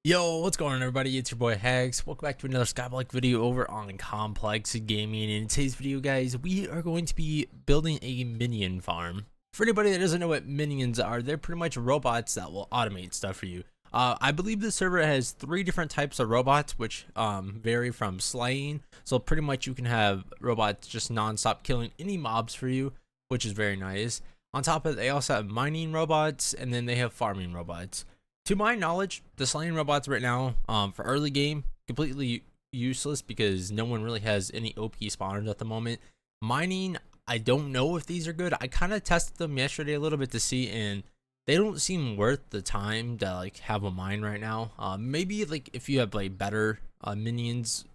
Yo, what's going on, everybody? It's your boy Hags. Welcome back to another Skyblock video over on Complex Gaming. And in today's video, guys, we are going to be building a minion farm. For anybody that doesn't know what minions are, they're pretty much robots that will automate stuff for you. I believe the server has 3 different types of robots, which vary from slaying. So pretty much you can have robots just non-stop killing any mobs for you, which is very nice. On top of it, they also have mining robots, and then they have farming robots. To my knowledge, the slaying robots right now, for early game, completely useless because no one really has any OP spawners at the moment. Mining, I don't know if these are good. I kind of tested them yesterday a little bit to see, and they don't seem worth the time to like have a mine right now. Maybe like if you have like better minions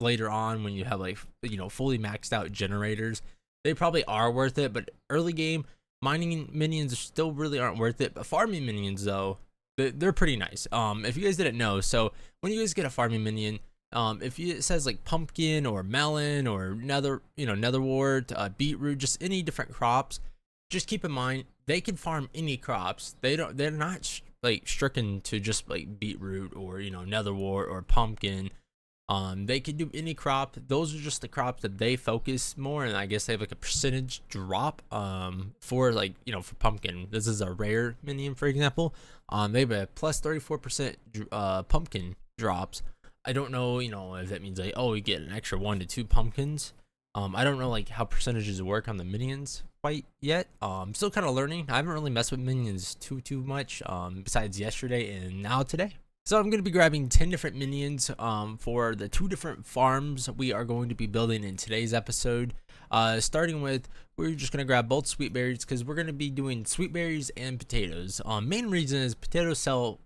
later on when you have like fully maxed out generators, they probably are worth it. But early game, mining minions still really aren't worth it. But farming minions though, they're pretty nice. If you guys didn't know, so when you guys get a farming minion, if it says like pumpkin or melon or netherwort, beetroot, just any different crops, just keep in mind they can farm any crops. They're not like stricken to just like beetroot or netherwort or pumpkin. They can do any crop. Those are just the crops that they focus more, and I guess they have like a percentage drop for like for pumpkin. This is a rare minion, for example. They have a plus 34% pumpkin drops. I don't know if that means like, oh, you get an extra 1 to 2 pumpkins. I don't know like how percentages work on the minions quite yet. Still kind of learning. I haven't really messed with minions too much besides yesterday and now today. So I'm going to be grabbing 10 different minions for the 2 different farms we are going to be building in today's episode. Starting with, we're just going to grab both sweet berries because we're going to be doing sweet berries and potatoes. Main reason is potatoes sell,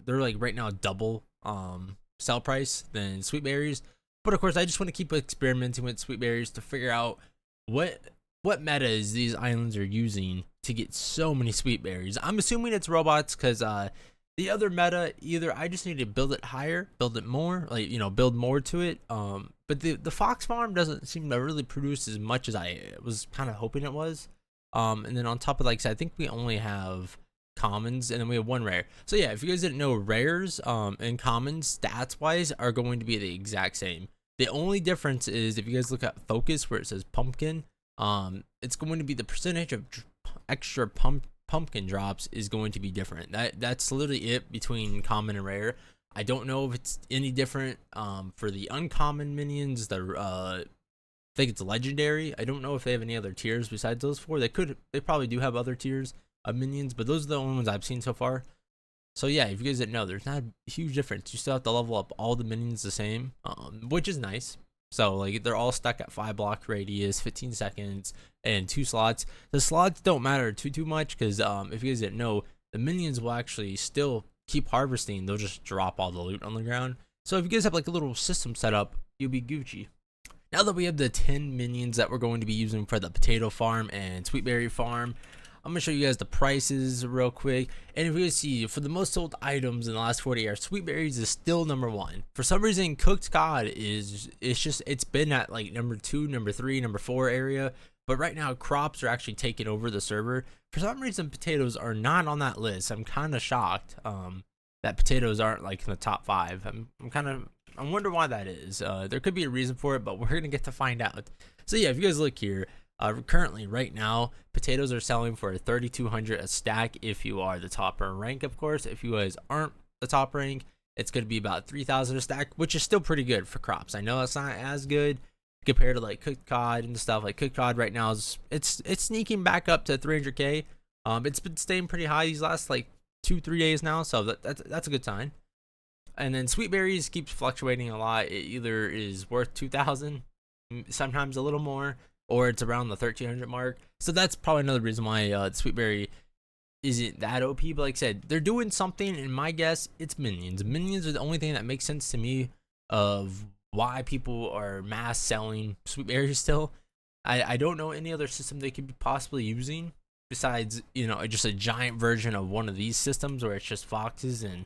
they're like right now double sell price than sweet berries. But of course, I just want to keep experimenting with sweet berries to figure out what metas these islands are using to get so many sweet berries. I'm assuming it's robots because the other meta, either I just need to build it higher, build it more, like build more to it. But the fox farm doesn't seem to really produce as much as I was kind of hoping it was. And then on top of like I said, I think we only have commons and then we have 1 rare. So yeah, if you guys didn't know, rares and commons stats wise are going to be the exact same. The only difference is if you guys look at focus where it says pumpkin, it's going to be the percentage of extra pumpkin drops is going to be different. That's literally it between common and rare. I don't know if it's any different for the uncommon minions. I think it's legendary. I don't know if they have any other tiers besides those 4. They probably do have other tiers of minions, but those are the only ones I've seen so far. So yeah, if you guys didn't know, there's not a huge difference. You still have to level up all the minions the same, which is nice. So like they're all stuck at 5 block radius, 15 seconds, and 2 slots. The slots don't matter too much because if you guys didn't know, the minions will actually still keep harvesting. They'll just drop all the loot on the ground. So if you guys have like a little system set up, you'll be Gucci. Now that we have the 10 minions that we're going to be using for the potato farm and sweetberry farm, I'm going to show you guys the prices real quick. And if you guys see, for the most sold items in the last 40 hours, sweet berries is still number 1. For some reason, cooked cod it's been at like number 2, number 3, number 4 area. But right now, crops are actually taking over the server. For some reason, potatoes are not on that list. I'm kind of shocked that potatoes aren't like in the top 5. I wonder why that is. There could be a reason for it, but we're going to get to find out. So yeah, if you guys look here, currently right now potatoes are selling for 3,200 a stack if you are the top rank. Of course, if you guys aren't the top rank, it's going to be about 3,000 a stack, which is still pretty good for crops. I know it's not as good compared to like cooked cod and stuff. Like cooked cod right now is it's sneaking back up to 300k. It's been staying pretty high these last like 2-3 days now, so that's a good sign. And then sweet berries keeps fluctuating a lot. It either is worth 2,000, sometimes a little more, or it's around the 1,300 mark. So that's probably another reason why sweetberry isn't that OP. But like I said, they're doing something, and my guess, it's minions. Minions are the only thing that makes sense to me of why people are mass selling sweetberries still. I don't know any other system they could be possibly using besides just a giant version of one of these systems where it's just foxes and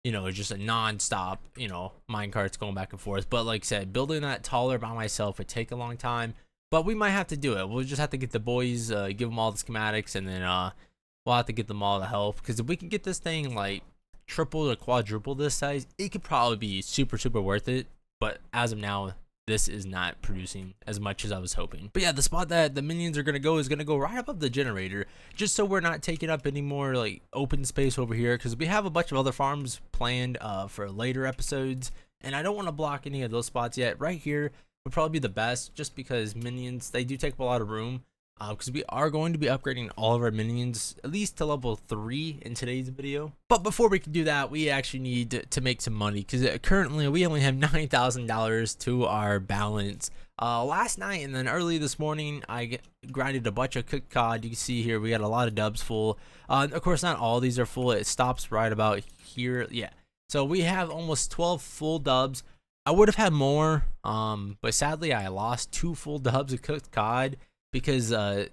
it's just a non-stop minecarts going back and forth. But like I said, building that taller by myself would take a long time. But we might have to do it. We'll just have to get the boys, give them all the schematics, and then we'll have to get them all the help. Because if we can get this thing like triple or quadruple this size, it could probably be super worth it. But as of now, this is not producing as much as I was hoping. But yeah, the spot that the minions are gonna go is gonna go right above the generator, just so we're not taking up any more like open space over here, because we have a bunch of other farms planned for later episodes, and I don't want to block any of those spots yet. Right here would probably be the best, just because minions, they do take up a lot of room. Because we are going to be upgrading all of our minions at least to level 3 in today's video. But before we can do that, we actually need to make some money, because currently we only have $9,000 to our balance. Last night and then early this morning, I grinded a bunch of cooked cod. You can see here we got a lot of dubs full. Of course, not all these are full. It stops right about here. Yeah. So we have almost 12 full dubs. I would have had more, but sadly I lost 2 full dubs of cooked cod, because the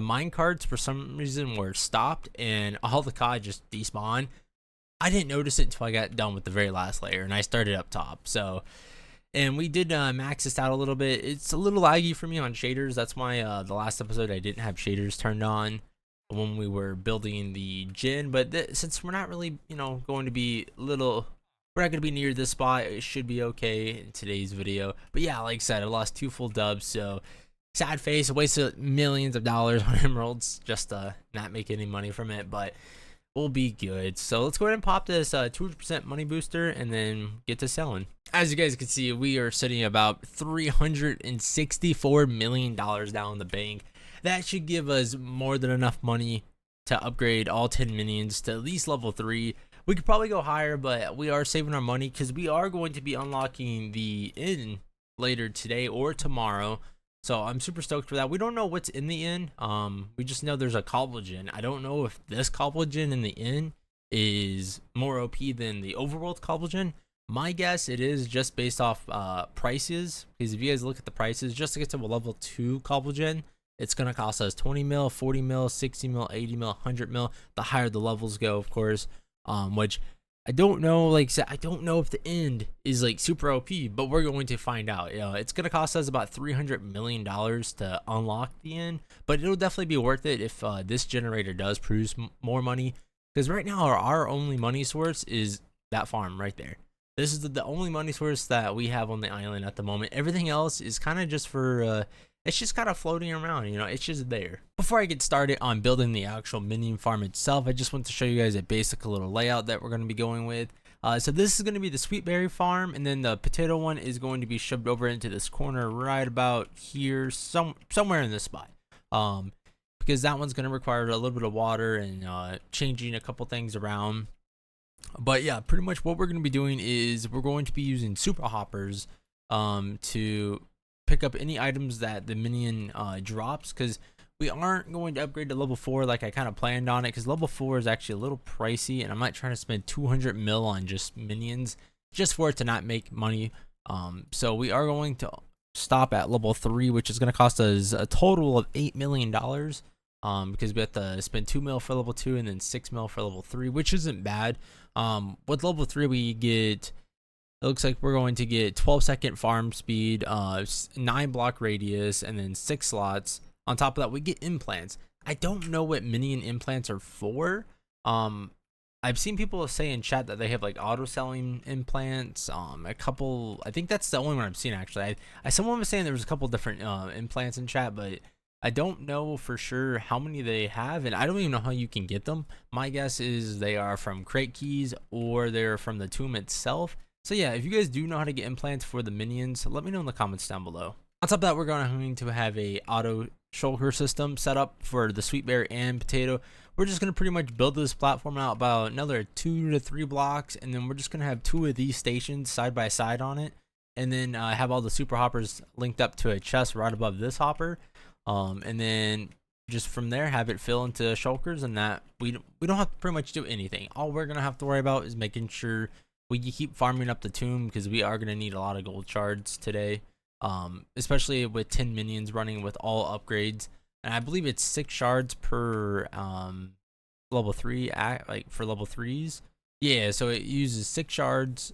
mine carts for some reason were stopped and all the cod just despawned. I didn't notice it until I got done with the very last layer and I started up top. So, and we did max this out a little bit. It's a little laggy for me on shaders. That's why the last episode I didn't have shaders turned on when we were building the gen. But since we're not really, going to be we're not going to be near this spot, it should be okay in today's video. But yeah, like I said, I lost 2 full dubs, so sad face, wasted millions of dollars on emeralds just to not make any money from it, but we'll be good. So let's go ahead and pop this 200% money booster and then get to selling. As you guys can see, we are sitting about $364 million down in the bank. That should give us more than enough money to upgrade all 10 minions to at least level 3. We could probably go higher, but we are saving our money because we are going to be unlocking the inn later today or tomorrow. So I'm super stoked for that. We don't know what's in the inn. We just know there's a cobble gen. I don't know if this cobble gen in the inn is more OP than the overworld cobble gen. My guess it is, just based off prices. Because if you guys look at the prices, just to get to a level 2 cobble gen, it's gonna cost us 20 mil, 40 mil, 60 mil, 80 mil, 100 mil. The higher the levels go, of course. Which I don't know, like I don't know if the end is like super OP, but we're going to find out. It's gonna cost us about $300 million to unlock the end, but it'll definitely be worth it if this generator does produce more money. Because right now our only money source is that farm right there. This is the only money source that we have on the island at the moment. Everything else is kind of just for it's just kind of floating around, it's just there. Before I get started on building the actual minion farm itself, I just want to show you guys a basic little layout that we're going to be going with. So this is going to be the sweet berry farm, and then the potato one is going to be shoved over into this corner right about here, somewhere in this spot. Because that one's going to require a little bit of water and changing a couple things around. But yeah, pretty much what we're going to be doing is we're going to be using super hoppers to pick up any items that the minion drops, because we aren't going to upgrade to level 4 like I kind of planned on it, because level 4 is actually a little pricey and I'm not trying to spend 200 mil on just minions just for it to not make money. So we are going to stop at level 3, which is going to cost us a total of $8 million, because we have to spend 2 mil for level 2 and then 6 mil for level 3, which isn't bad. With level 3 we get, it looks like we're going to get 12-second farm speed, 9 block radius, and then 6 slots. On top of that, we get implants. I don't know what minion implants are for. I've seen people say in chat that they have like auto-selling implants. A couple, I think that's the only one I've seen actually. Someone was saying there was a couple different implants in chat, but I don't know for sure how many they have, and I don't even know how you can get them. My guess is they are from crate keys or they're from the tomb itself. So yeah, if you guys do know how to get implants for the minions, let me know in the comments down below. On top of that, we're going to have a auto shulker system set up for the sweet berry and potato. We're just going to pretty much build this platform out about another 2 to 3 blocks, and then we're just going to have 2 of these stations side by side on it, and then have all the super hoppers linked up to a chest right above this hopper, and then just from there have it fill into shulkers, and that we don't have to pretty much do anything. All we're going to have to worry about is making sure we keep farming up the tomb, because we are going to need a lot of gold shards today, especially with 10 minions running with all upgrades. And I believe it's 6 shards per level 3 like for level 3s. Yeah, so it uses 6 shards,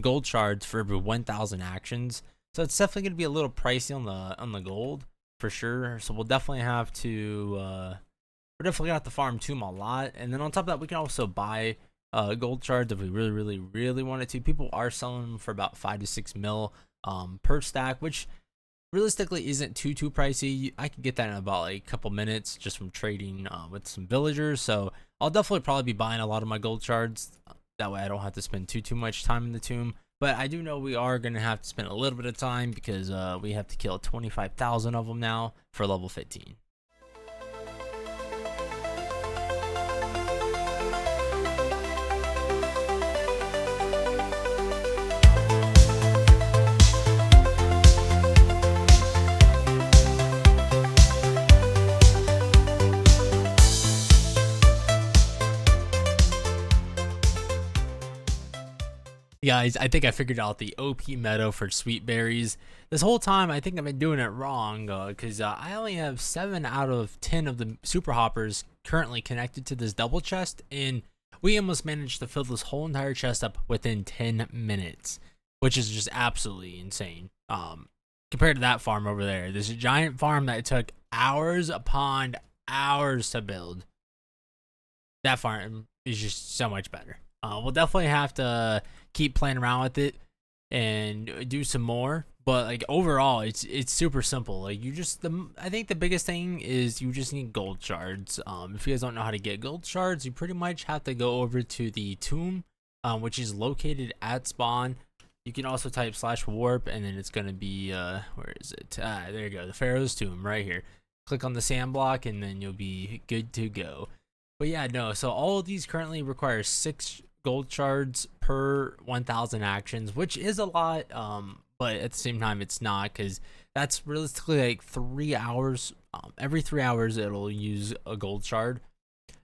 gold shards for every 1,000 actions. So it's definitely going to be a little pricey on the gold for sure. So we'll definitely have to we're definitely gonna have to farm tomb a lot. And then on top of that, we can also buy gold shards if we really wanted to. People are selling them for about 5 to 6 mil per stack, which realistically isn't too pricey. I could get that in about like a couple minutes just from trading with some villagers. So I'll definitely probably be buying a lot of my gold shards. That way I don't have to spend too much time in the tomb. But I do know we are going to have to spend a little bit of time because we have to kill 25,000 of them now for level 15. Guys, I think I figured out the OP meta for sweet berries. This whole time, I think I've been doing it wrong because I only have 7 out of 10 of the super hoppers currently connected to this double chest, and we almost managed to fill this whole entire chest up within 10 minutes, which is just absolutely insane. Compared to that farm over there, this giant farm that took hours upon hours to build, that farm is just so much better. We'll definitely have to keep playing around with it and do some more, but like overall it's super simple. Like you just I think the biggest thing is you just need gold shards. If you guys don't know how to get gold shards, you pretty much have to go over to the tomb, which is located at spawn. You can also type /warp and then it's gonna be where is it? There you go, the Pharaoh's tomb right here. Click on the sand block and then you'll be good to go. But yeah, no, so all of these currently require 6 gold shards per 1,000 actions, which is a lot, but at the same time it's not, because that's realistically like 3 hours. Every 3 hours it'll use a gold shard,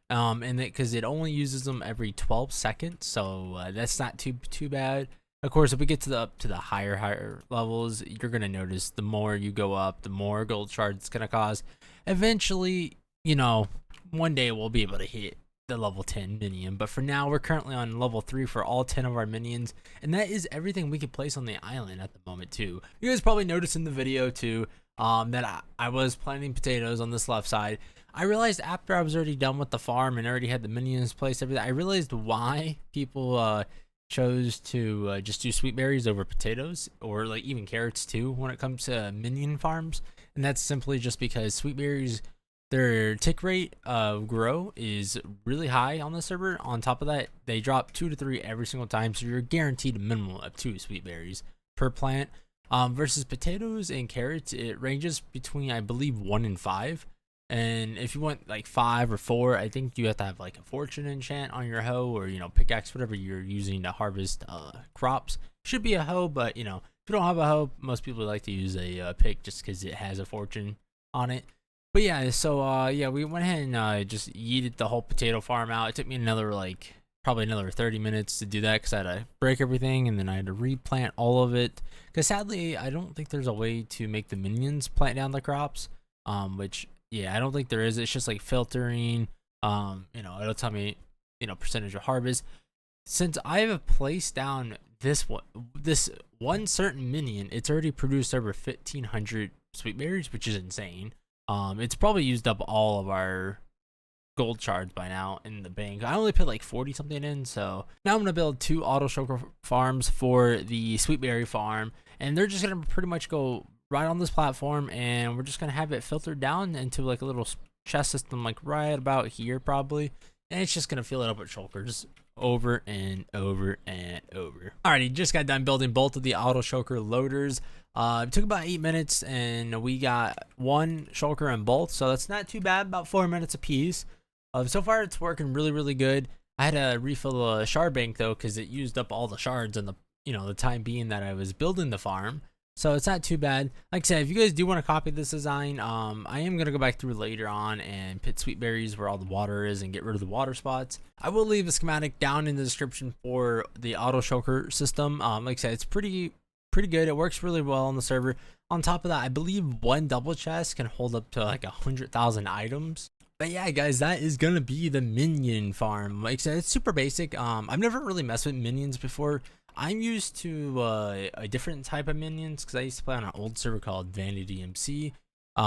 and because it only uses them every 12 seconds, so that's not too bad. Of course, if we get to the higher levels, you're gonna notice the more you go up, the more gold shards it's gonna cost. Eventually, you know, one day we'll be able to hit the level 10 minion, but for now we're currently on level 3 for all 10 of our minions, and that is everything we can place on the island at the moment too. You guys probably noticed in the video too that I was planting potatoes on this left side. I realized after I was already done with the farm and already had the minions placed, everything, I realized why people chose to just do sweet berries over potatoes, or like even carrots too when it comes to minion farms, and that's simply just because sweet berries, their tick rate of grow is really high on the server. On top of that, they drop 2 to 3 every single time, so you're guaranteed a minimum of 2 sweet berries per plant. Versus potatoes and carrots, it ranges between, I believe, 1 and 5. And if you want like 5 or 4, I think you have to have like a fortune enchant on your hoe, or pickaxe, whatever you're using to harvest crops. Should be a hoe, but if you don't have a hoe, most people like to use a pick just because it has a fortune on it. But yeah, so yeah, we went ahead and just yeeted the whole potato farm out. It took me another probably another 30 minutes to do that because I had to break everything and then I had to replant all of it. Because sadly, I don't think there's a way to make the minions plant down the crops. Which yeah, I don't think there is. It's just like filtering. It'll tell me percentage of harvest. Since I have placed down this one certain minion, it's already produced over 1,500 sweet berries, which is insane. It's probably used up all of our gold shards by now in the bank. I only put like 40 something in, so now I'm gonna build 2 auto shulker farms for the sweetberry farm, and they're just gonna pretty much go right on this platform, and we're just gonna have it filtered down into like a little chest system, like right about here probably, and it's just gonna fill it up with shulkers over and over and over. Alrighty, just got done building both of the auto shulker loaders. It took about 8 minutes and we got 1 shulker in both, so that's not too bad, about 4 minutes apiece. So far it's working really good. I had to refill the shard bank though because it used up all the shards in the time being that I was building the farm. So it's not too bad. Like I said, if you guys do want to copy this design, I am going to go back through later on and put sweet berries where all the water is and get rid of the water spots. I will leave a schematic down in the description for the auto shulker system. Like I said, it's pretty good. It works really well on the server. On top of that, I believe 1 double chest can hold up to like 100,000 items. But yeah, guys, that is going to be the minion farm. Like I said, it's super basic. I've never really messed with minions before. I'm used to a different type of minions because I used to play on an old server called Vanity MC,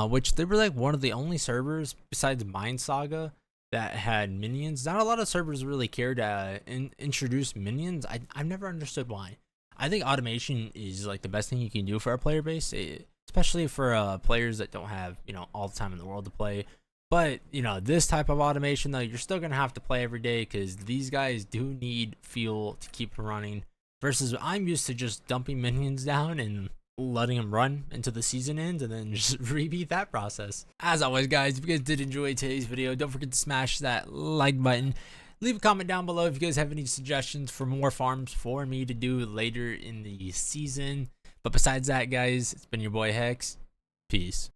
which they were like one of the only servers besides Mine Saga that had minions. Not a lot of servers really cared to introduce minions. I've never understood why. I think automation is like the best thing you can do for our player base, especially for players that don't have, you know, all the time in the world to play. But, you know, this type of automation, though, you're still going to have to play every day because these guys do need fuel to keep running. Versus I'm used to just dumping minions down and letting them run until the season ends and then just repeat that process. As always, guys, if you guys did enjoy today's video, don't forget to smash that like button. Leave a comment down below if you guys have any suggestions for more farms for me to do later in the season. But besides that, guys, it's been your boy Hex. Peace.